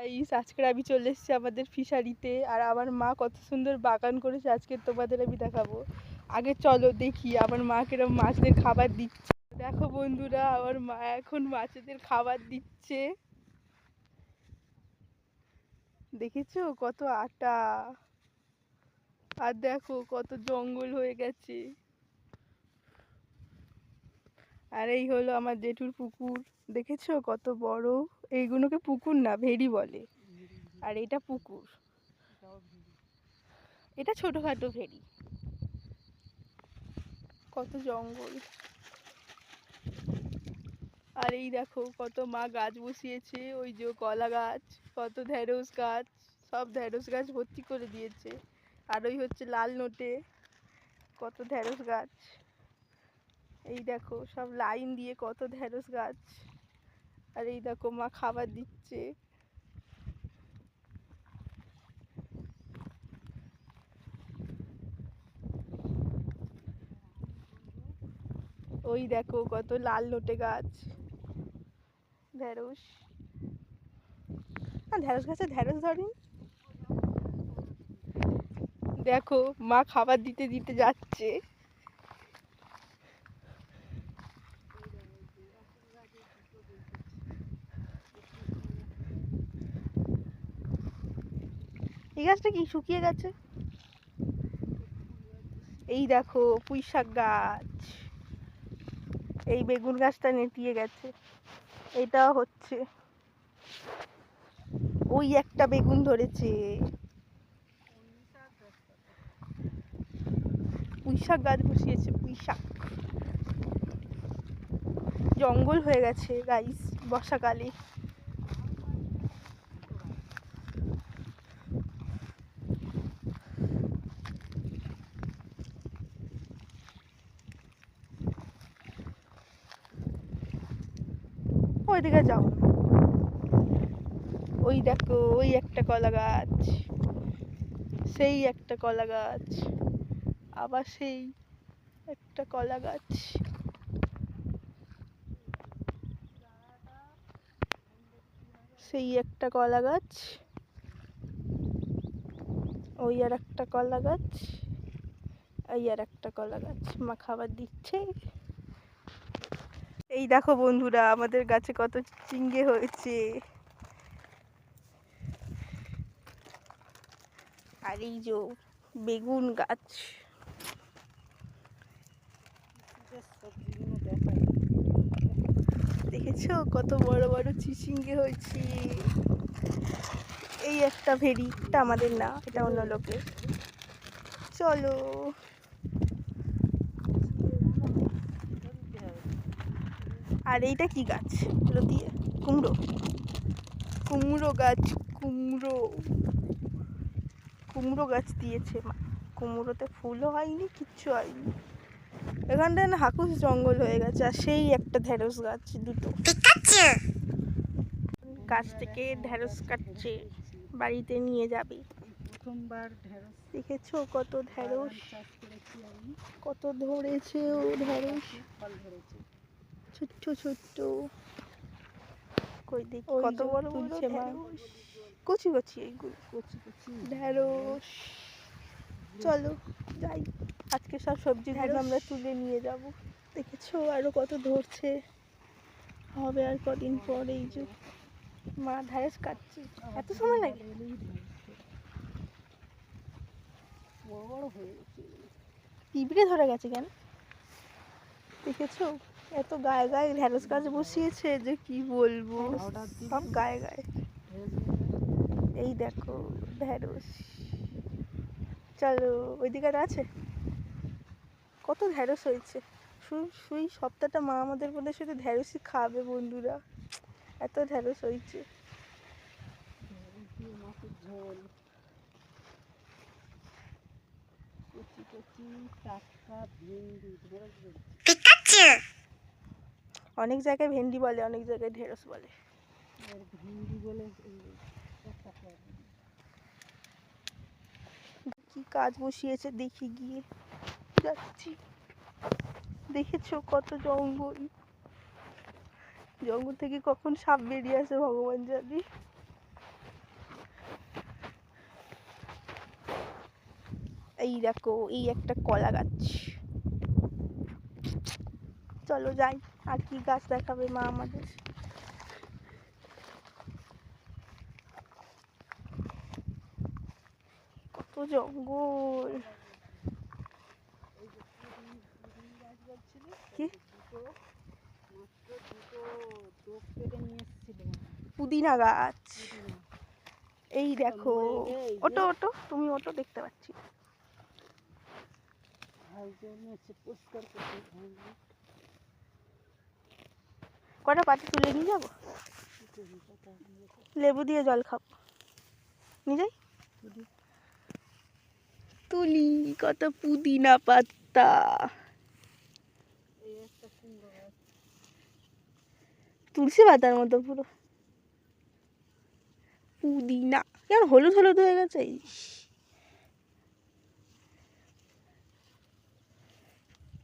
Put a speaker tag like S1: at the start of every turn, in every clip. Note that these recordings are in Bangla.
S1: গাইস, আজকে আমি চলে এসেছি আমাদের ফিশারিতে। আর আমার মা কত সুন্দর বাগান করেছে, আজকে তোমাদের আমি দেখাবো। আগে চলো দেখি আমার মা কিরকম মাছদের খাবার দিচ্ছে। দেখো বন্ধুরা, আমার মা এখন মাছেদের খাবার দিচ্ছে। দেখেছো কত আটা, আর দেখো কত জঙ্গল হয়ে গেছে। আর এই হলো আমার জেঠুর পুকুর, দেখেছো কত বড়। এইগুলোকে পুকুর না, ভেড়ি বলে। আর এটা পুকুর, এটা ছোটখাটো ভেড়ি। কত জঙ্গল। আর এই দেখো কত মা গাছ বসিয়েছে, ওই যে কলা গাছ, কত ঢেঁড়স গাছ, সব ঢেঁড়স গাছ ভর্তি করে দিয়েছে। আর ওই হচ্ছে লাল নোটে কত ঢেঁড়স গাছ। এই দেখো সব লাইন দিয়ে কত ঢেঁড়স গাছ। আর এই দেখো মা খাবার দিচ্ছে। ওই দেখো কত লাল নোটে গাছ, ঢেঁড়স। না, ঢেঁড়স গাছে ঢেঁড়স ধরেনি। দেখো মা খাবার দিতে দিতে যাচ্ছে। এই গাছটা কি শুকিয়ে গেছে। এই দেখো পুঁই শাক গাছ। এই বেগুন গাছটা নেতিয়ে গেছে। এটা হচ্ছে, ওই একটা বেগুন ধরেছে। পুঁই শাক গাছ বসিয়েছে, পুঁই শাক। জঙ্গল হয়ে গেছে গাইস বর্ষাকালে। ওইদিকে যাও, ওই দেখো ওই একটা কলা গাছ, সেই একটা কলা গাছ, আবার সেই একটা কলা গাছ। সেই একটা কলা গাছ, ওই আর একটা কলা গাছ, এই আর একটা কলা গাছ। মা খাবার দিচ্ছে। এই দেখো বন্ধুরা, আমাদের গাছে কত চিচিঙ্গে হয়েছে। আর এই যে বেগুন গাছ। দেখেছো কত বড় বড় চিচিঙ্গে হয়েছে। এই একটা ভেড়ি, এটা আমাদের না, এটা অন্য লোকের। চলো। আর এইটা কি গাছ, লতিয়ে কুমড়ো, কুমড়ো গাছ, কুমড়ো, কুমড়ো গাছ দিয়েছে মা। কুমড়োতে ফুলও হয়নি, কিচ্ছু হয়নি। এখানটায় না হাকুস জঙ্গল হয়ে গেছে। আর সেই একটা ঢেঁড়স গাছ, দুটো গাছ থেকে ঢেঁড়স কাটছে, বাড়িতে নিয়ে যাবে। দেখেছো কত ঢেঁড়স, কত ধরেছে ও ঢেঁড়স, ছোট্ট ছোট্ট। কই দেখি কত বড় তুলছে মা, কচি কচি এইগুলো ঢেঁড়স। চলো যাই, আজকে সব সবজিগুলো আমরা তুলে নিয়ে যাব। দেখেছো আরো কত ধরছে, হবে আর কদিন পর। এই যে মা ঢেঁড়স কাটছে, এত সময় লাগে। পিঁপড়ে ধরে গেছে কেন, দেখেছো এত গায়ে গায়ে ঢেঁড়স গাছ বসিয়েছে যে কি বলবো, সব গায়ে গায়ে। এই দেখো ঢেঁড়স। চলো ওইদিকে আছে কত ঢেঁড়স হয়েছে। সুই সপ্তাহটা মা আমাদের মধ্যে শুধু ঢেঁড়সই খাবে বন্ধুরা, এত ঢেঁড়স হয়েছে। অনেক জায়গায় ভেন্ডি বলে, অনেক জায়গায় ঢেঁড়স বলে। কি কাজ বসিয়েছে দেখি গিয়ে, যাচ্ছি। দেখেছো কত জঙ্গল, জঙ্গল থেকে কখন সাপ বেরিয়ে আসে ভগবান জানে। এই দেখো এই একটা কলা গাছ। চলো যাই, আর কি গাছ দেখাবে মা আমাদের। কত জঙ্গল। কি পুদিনা গাছ। এই দেখো ওটো ওটো, তুমি ওটো, দেখতে পাচ্ছি। কটা পাটি তুলে নিয়ে যাবো, লেবু দিয়ে জল খাবো, নিয়ে যাই। তুলি কত পুদিনা পাতা। তুলসী পাতার মতো পুরো পুদিনা, কেমন হলুদ হলুদ হয়ে গেছে।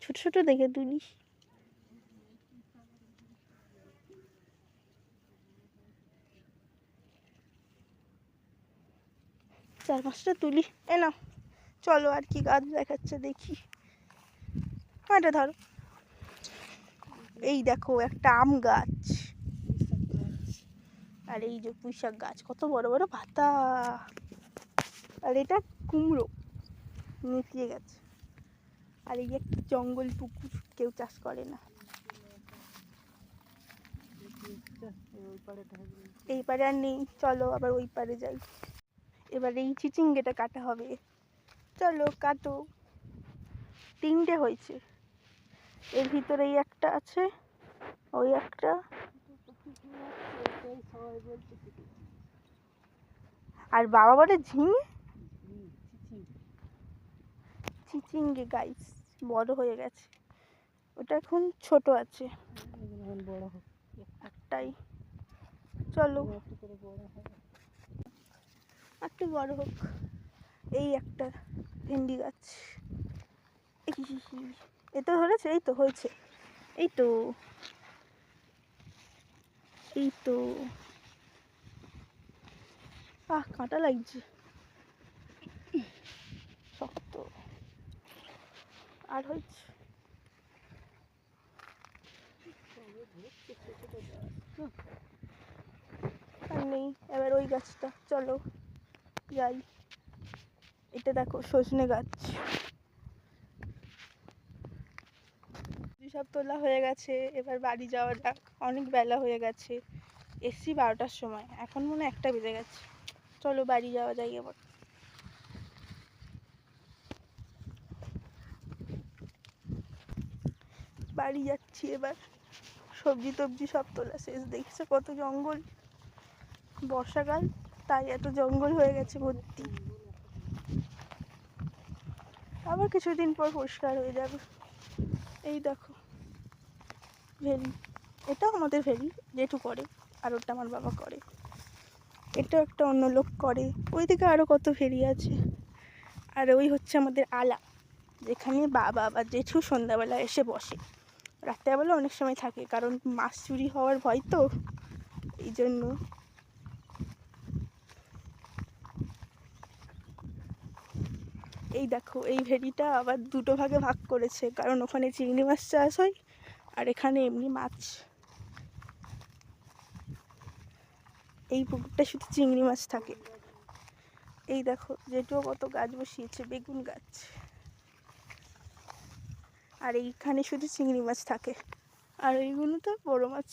S1: ছোট ছোট দেখে তুলি। চার পাঁচটা তুলি, এ না। চলো আর কি গাছ দেখাচ্ছে দেখি। এটা ধরো, এই দেখো একটা আম গাছ, আর এই যে পুঁইশাক গাছ, কত বড় বড় পাতা। আর এটা কুমড়ো নেতিয়ে গেছে। আর এই একটা জঙ্গল পুকুর, কেউ চাষ করে না। এই পারে আর নেই, চলো আবার ওই পারে যাই। এবার এই চিচিঙ্গেটা কাটা হবে, চলো কাটো। তিনটে হয়েছে, এর ভিতরে এই একটা আছে, ওই একটা। আর বাবা বলে ঝিঙে, চিচিঙ্গে গাইস বড় হয়ে গেছে। ওটা এখন ছোট আছে, একটাই। চলো একটু বড় হোক। এই একটা ভেন্ডি গাছ, এটা ধরেছে, এই তো হয়েছে, এই তো এই তো। কাঁটা লাগছে, শক্ত। আর হয়েছে, আর নেই। এবার ওই গাছটা, চলো যাই। এটা দেখো সজনে গাছ, সব তোলা হয়ে গেছে। এবার বাড়ি যাওয়া যাক, অনেক বেলা হয়ে গেছে। এসছি 12টার সময়, এখন মনে হয় 1টা বেজে গেছে। চলো বাড়ি যাওয়া যায় এবার। বাড়ি যাচ্ছি এবার। সবজি টবজি সব তোলা শেষ। দেখছো কত জঙ্গল, বর্ষাকাল তাই এত জঙ্গল হয়ে গেছে ভর্তি। আবার কিছুদিন পর পরিষ্কার হয়ে যাবে। এই দেখো ভেরি, এটাও আমাদের ভেরি, জেঠু করে, আর ওটা আমার বাবা করে। এটা একটা অন্য লোক করে। ওইদিকে আরও কত ভেরি আছে। আর ওই হচ্ছে আমাদের আলা, যেখানে বাবা বা জেঠু সন্ধ্যাবেলা এসে বসে। রাত্রেবেলা অনেক সময় থাকে, কারণ মাছ চুরি হওয়ার ভয় তো, এই জন্য। এই দেখো এই ভেরিটা আবার দুটো ভাগে ভাগ করেছে, কারণ ওখানে চিংড়ি মাছ চাষ হয়, আর এখানে এমনি মাছ। এই পুকুরটা শুধু চিংড়ি মাছ থাকে। এই দেখো জেঠুও কত গাছ বসিয়েছে, বেগুন গাছ। আর এইখানে শুধু চিংড়ি মাছ থাকে, আর এইগুলো তো বড় মাছ।